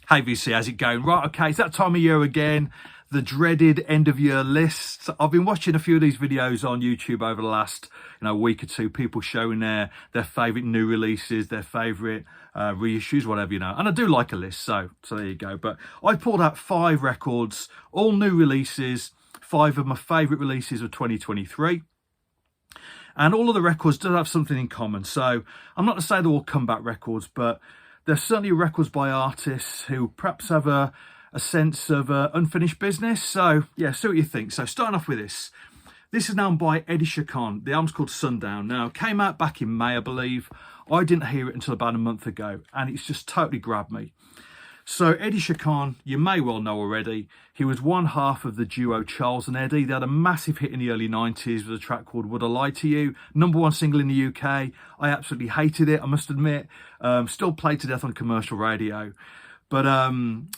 Hey VC, how's it going? Right, okay, it's that time of year again, the dreaded end of year list. I've been watching a few of these videos on YouTube over the last week or two, people showing their favourite new releases, their favourite reissues, whatever, and I do like a list, so there you go. But I pulled out 5 records, all new releases, 5 of my favourite releases of 2023. And all of the records do have something in common. So I'm not to say they're all comeback records, but they're certainly records by artists who perhaps have a sense of unfinished business. So yeah, see what you think. So starting off with this. This is now by Eddie Chacon. The album's called Sundown. Now, came out back in May, I believe. I didn't hear it until about a month ago, and it's just totally grabbed me. So Eddie Chacon, you may well know already, he was one half of the duo Charles and Eddie. They had a massive hit in the early 90s with a track called Would I Lie to You? #1 single in the UK. I absolutely hated it, I must admit. Still played to death on commercial radio. But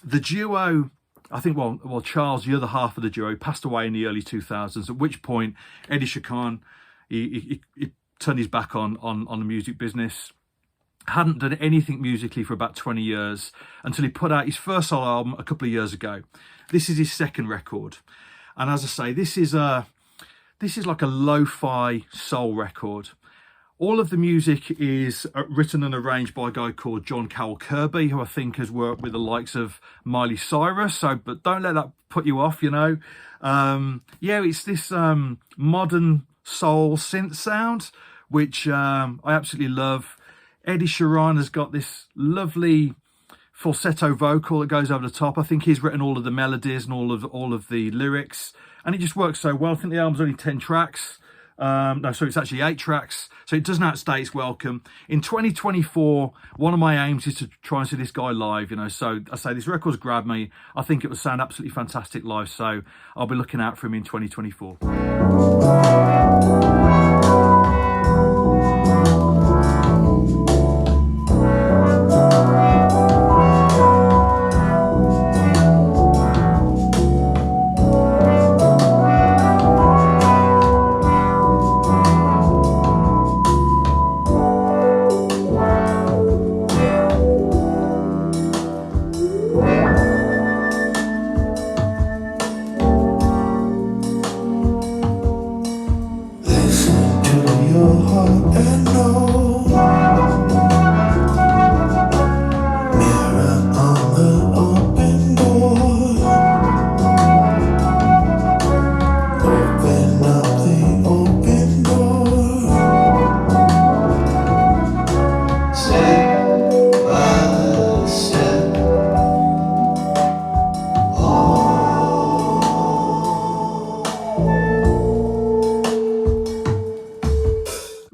the duo, I think, well, Charles, the other half of the duo, passed away in the early 2000s, at which point Eddie Chacon, he turned his back on the music business. Hadn't done anything musically for about 20 years until he put out his first solo album a couple of years ago. This is his second record. And as I say, this is like a lo-fi soul record. All of the music is written and arranged by a guy called John Cowell Kirby, who I think has worked with the likes of Miley Cyrus. But don't let that put you off, Yeah, it's this modern soul synth sound, which I absolutely love. Eddie Chacon has got this lovely falsetto vocal that goes over the top. I think he's written all of the melodies and all of the lyrics, and it just works so well. I think the album's only 10 tracks. No, sorry, it's actually 8 tracks, so it doesn't outstay its welcome. In 2024, one of my aims is to try and see this guy live, So I say this record's grabbed me. I think it will sound absolutely fantastic live, so I'll be looking out for him in 2024.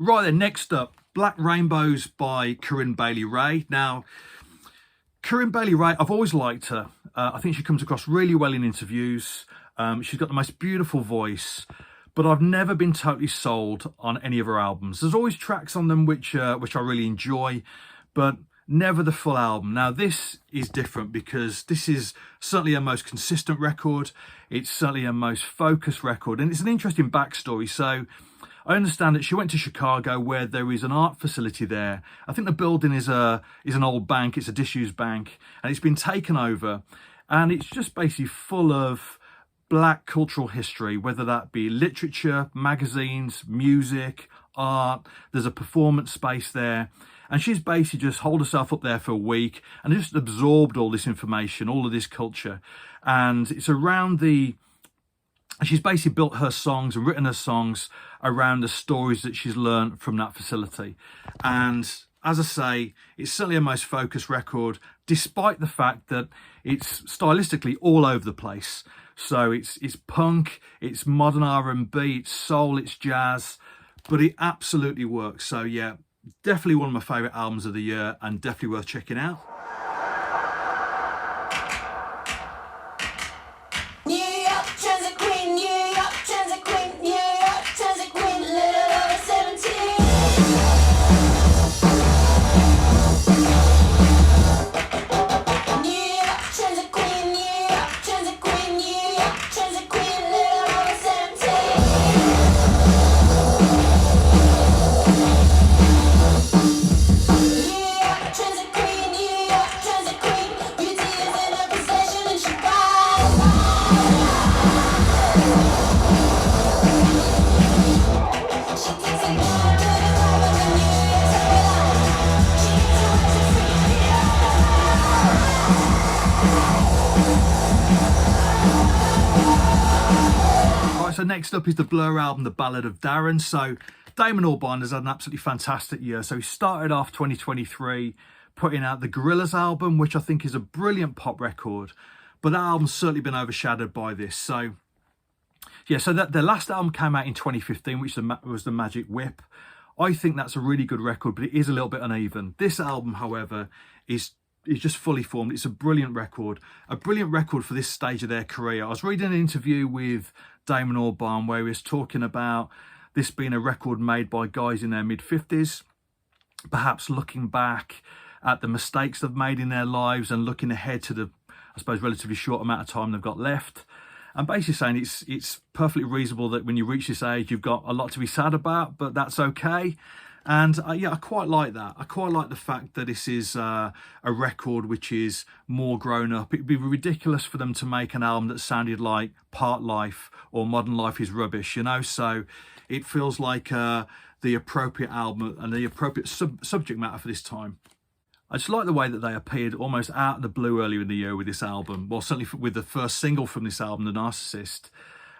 Right then, next up, Black Rainbows by Karin Bailey-Rae. Now, Karin Bailey-Rae, I've always liked her. I think she comes across really well in interviews. She's got the most beautiful voice, but I've never been totally sold on any of her albums. There's always tracks on them which I really enjoy, but never the full album. Now, this is different because this is certainly her most consistent record. It's certainly her most focused record, and it's an interesting backstory. So I understand that she went to Chicago, where there is an art facility there. I think the building is an old bank. It's a disused bank, and it's been taken over. And it's just basically full of black cultural history, whether that be literature, magazines, music, art. There's a performance space there. And she's basically just holed herself up there for a week and just absorbed all this information, all of this culture. And it's around she's basically built her songs and written her songs around the stories that she's learned from that facility. And as I say, it's certainly her most focused record, despite the fact that it's stylistically all over the place. So it's punk, it's modern R&B, it's soul, it's jazz, but it absolutely works. So yeah, definitely one of my favourite albums of the year, and definitely worth checking out. so next up is the Blur album, The Ballad of Darren. So Damon Albarn has had an absolutely fantastic year. So he started off 2023 putting out the Gorillaz album, which I think is a brilliant pop record, but that album's certainly been overshadowed by this. So yeah, so that their last album came out in 2015, which was the Magic Whip. I think that's a really good record, but it is a little bit uneven. This album, however, is just fully formed. It's a brilliant record for this stage of their career. I was reading an interview with Damon Albarn where he was talking about this being a record made by guys in their mid-50s, perhaps looking back at the mistakes they've made in their lives and looking ahead to the, I suppose, relatively short amount of time they've got left. And basically saying it's perfectly reasonable that when you reach this age, you've got a lot to be sad about, but that's okay. And yeah, I quite like that. I quite like the fact that this is a record which is more grown up. It'd be ridiculous for them to make an album that sounded like Part Life or Modern Life is Rubbish, you know? So it feels like the appropriate album and the appropriate subject matter for this time. I just like the way that they appeared almost out of the blue earlier in the year with this album. Well, certainly with the first single from this album, The Narcissist.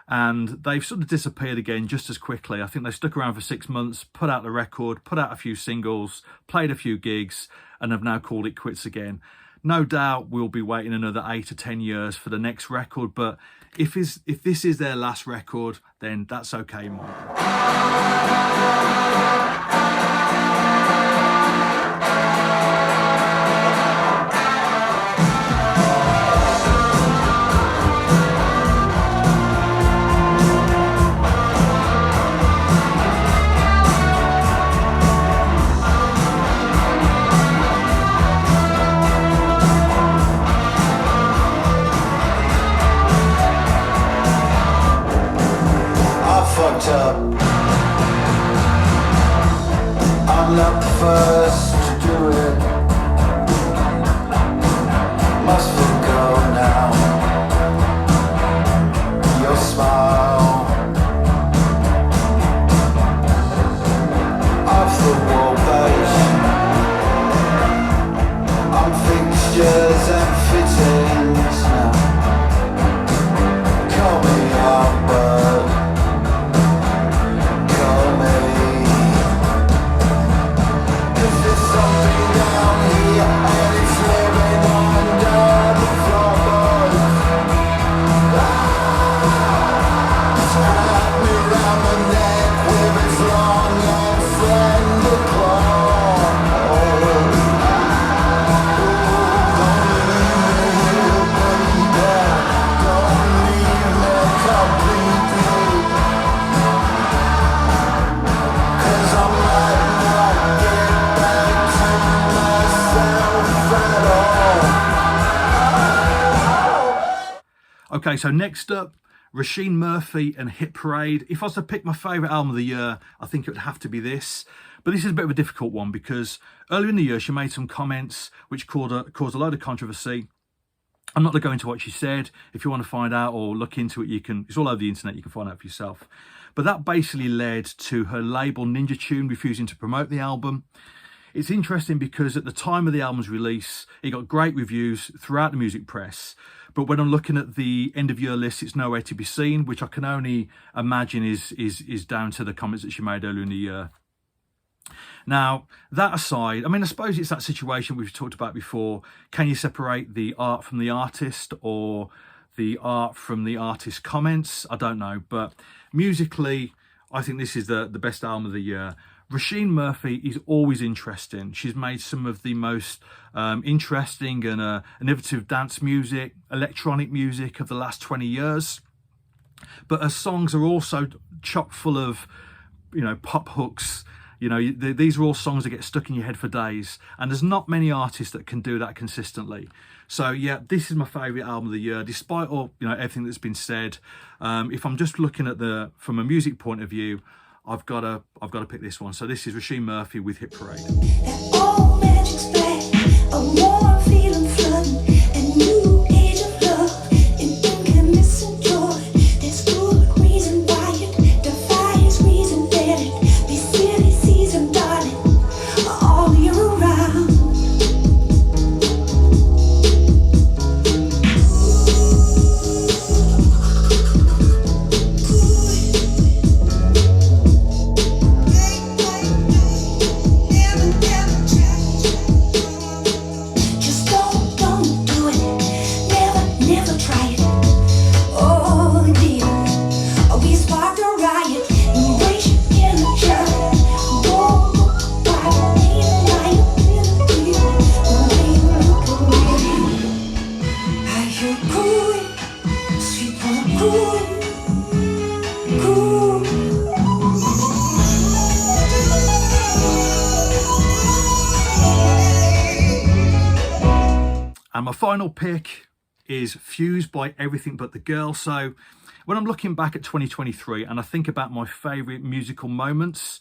And they've sort of disappeared again just as quickly. I think they stuck around for 6 months, put out the record, put out a few singles, played a few gigs, and have now called it quits again. No doubt we'll be waiting another 8 or 10 years for the next record, but if this is their last record, then that's okay, Mike. Up. I'm not the first to do it. Must forgo now. Your smile off the wall page. I'm fixtures and fittings now. Call me up, bird. Okay, so next up, Róisín Murphy and Hit Parade. If I was to pick my favourite album of the year, I think it would have to be this. But this is a bit of a difficult one because earlier in the year she made some comments which caused a load of controversy. I'm not going to go into what she said. If you want to find out or look into it, it's all over the internet, you can find out for yourself. But that basically led to her label Ninja Tune refusing to promote the album. It's interesting because at the time of the album's release, it got great reviews throughout the music press. But when I'm looking at the end of year list, it's nowhere to be seen, which I can only imagine is down to the comments that she made earlier in the year. Now, that aside, I mean, I suppose it's that situation we've talked about before. Can you separate the art from the artist or the art from the artist's comments? I don't know. But musically, I think this is the best album of the year. Róisín Murphy is always interesting. She's made some of the most interesting and innovative dance music, electronic music of the last 20 years. But her songs are also chock full of, pop hooks. These are all songs that get stuck in your head for days. And there's not many artists that can do that consistently. So yeah, this is my favourite album of the year, despite all, everything that's been said. If I'm just looking at from a music point of view, I've got to pick this one. So this is Róisín Murphy with Hit Parade. All magic's back, a warm feeling flooding, a new age of love, and incandescent and joy. There's good reason why it defies reason. Let it be silly season, darling, all year round. Good. cool, cool. And my final pick is Fused by Everything But the Girl. So when I'm looking back at 2023 and I think about my favourite musical moments,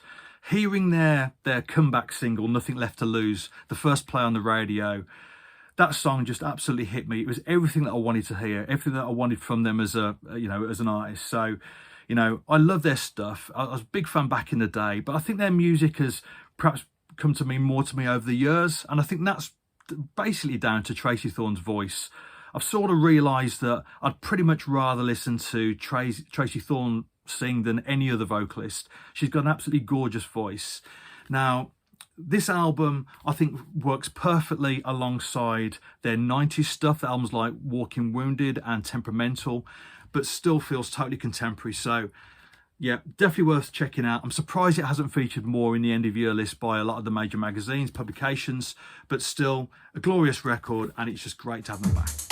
hearing their comeback single, Nothing Left to Lose, the first play on the radio, that song just absolutely hit me. It was everything that I wanted to hear, everything that I wanted from them as a, as an artist. So, I love their stuff. I was a big fan back in the day, but I think their music has perhaps come to mean more to me over the years. And I think that's basically down to Tracy Thorn's voice. I've sort of realised that I'd pretty much rather listen to Tracy Thorn sing than any other vocalist. She's got an absolutely gorgeous voice. Now, this album, I think, works perfectly alongside their 90s stuff. The albums like Walking Wounded and Temperamental, but still feels totally contemporary. So, yeah, definitely worth checking out. I'm surprised it hasn't featured more in the end of year list by a lot of the major magazines, publications, but still a glorious record, and it's just great to have them back.